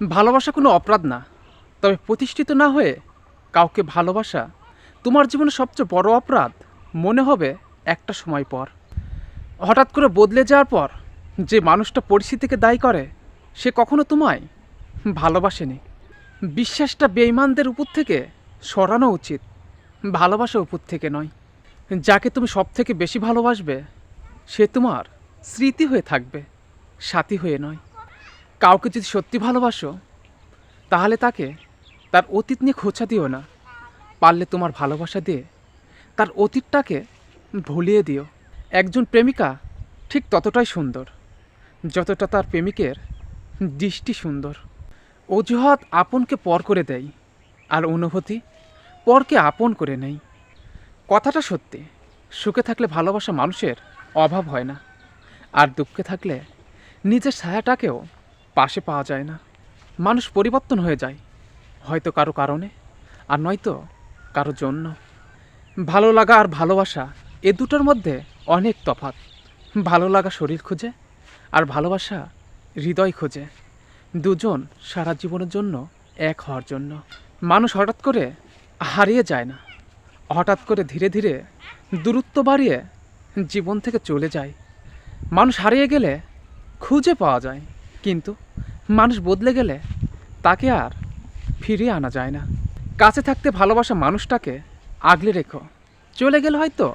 ভালোবাসা কোনো অপরাধ না, তবে প্রতিষ্ঠিত না হয়ে কাউকে ভালোবাসা তোমার জীবনে সবচেয়ে বড় অপরাধ মনে হবে একটা সময় পর। হঠাৎ করে বদলে যাওয়ার পর যে মানুষটা পরিস্থিতিকে দায়ী করে সে কখনো তোমায় ভালোবাসেনি। বিশ্বাসটা বেঈমানদের উপর থেকে সরানো উচিত, ভালোবাসা উপর থেকে নয়। যাকে তুমি সব থেকে বেশি ভালোবাসবে সে তোমার স্মৃতি হয়ে থাকবে, সাথী হয়ে নয়। কাউকে যদি সত্যি ভালোবাসো তাহলে তাকে তার অতীত নিয়ে খোঁচা দিও না, পারলে তোমার ভালোবাসা দিয়ে তার অতীতটাকে ভুলিয়ে দিও। একজন প্রেমিকা ঠিক ততটাই সুন্দর যতটা তার প্রেমিকের দৃষ্টি সুন্দর। অজুহাত আপনকে পর করে দেয়, আর অনুভূতি পরকে আপন করে নেয়। কথাটা সত্যি, সুখে থাকলে ভালোবাসা মানুষের অভাব হয় না, আর দুঃখে থাকলে নিজের ছায়াটাকেও পাশে পাওয়া যায় না। মানুষ পরিবর্তন হয়ে যায়, হয়তো কারো কারণে, আর নয়তো কারো জন্য। ভালো লাগা আর ভালোবাসা এ দুটোর মধ্যে অনেক তফাৎ। ভালো লাগা শরীর খোঁজে, আর ভালোবাসা হৃদয় খোঁজে, দুজন সারা জীবনের জন্য এক হওয়ার জন্য। মানুষ হঠাৎ করে হারিয়ে যায় না, হঠাৎ করে ধীরে ধীরে দূরত্ব বাড়িয়ে জীবন থেকে চলে যায়। মানুষ হারিয়ে গেলে খুঁজে পাওয়া যায়, কিন্তু মানুষ বদলে গেলে তাকে আর ফিরিয়ে আনা যায় না। কাছে থাকতে ভালোবাসা মানুষটাকে আগলে রেখো, চলে গেলে হয়তো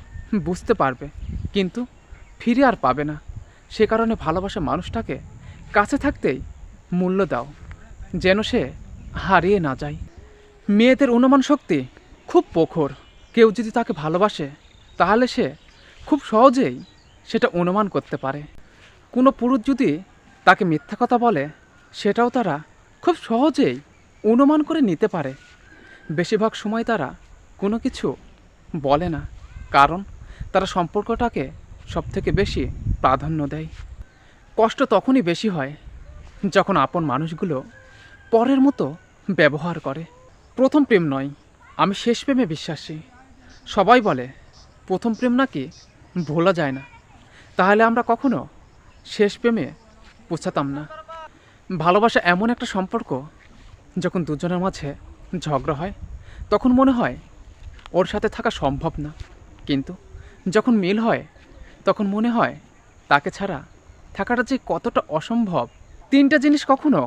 বুঝতে পারবে, কিন্তু ফিরে আর পাবে না। সে কারণে ভালোবাসা মানুষটাকে কাছে থাকতেই মূল্য দাও, যেন সে হারিয়ে না যায়। মেয়েদের অনুমান শক্তি খুব প্রখর। কেউ যদি তাকে ভালোবাসে তাহলে সে খুব সহজেই সেটা অনুমান করতে পারে। কোনো পুরুষ যদি তাকে মিথ্যা কথা বলে সেটাও তারা খুব সহজেই অনুমান করে নিতে পারে। বেশিরভাগ সময় তারা কোনো কিছু বলে না, কারণ তারা সম্পর্কটাকে সবথেকে বেশি প্রাধান্য দেয়। কষ্ট তখনই বেশি হয় যখন আপন মানুষগুলো পরের মতো ব্যবহার করে। প্রথম প্রেম নয়, আমি শেষ প্রেমে বিশ্বাসী। সবাই বলে প্রথম প্রেম নাকি ভোলা যায় না, তাহলে আমরা কখনো শেষ প্রেমে পৌঁছাতাম না। ভালোবাসা এমন একটা সম্পর্ক, যখন দুজনের মাঝে ঝগড়া হয় তখন মনে হয় ওর সাথে থাকা সম্ভব না, কিন্তু যখন মিল হয় তখন মনে হয় তাকে ছাড়া থাকাটা যে কতটা অসম্ভব। তিনটা জিনিস কখনো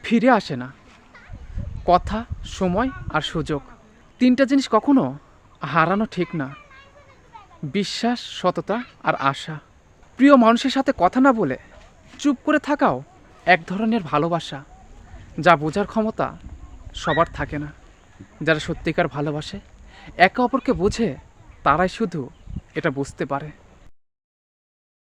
ফিরে আসে না: কথা, সময় আর সুযোগ। তিনটা জিনিস কখনো হারানো ঠিক না: বিশ্বাস, সততা আর আশা। প্রিয় মানুষের সাথে কথা না বলে চুপ করে থাকাও এক ধরনের ভালোবাসা, যা বোঝার ক্ষমতা সবার থাকে না। যারা সত্যিকার ভালোবাসে, একে অপরকে বোঝে, তারাই শুধু এটা বুঝতে পারে।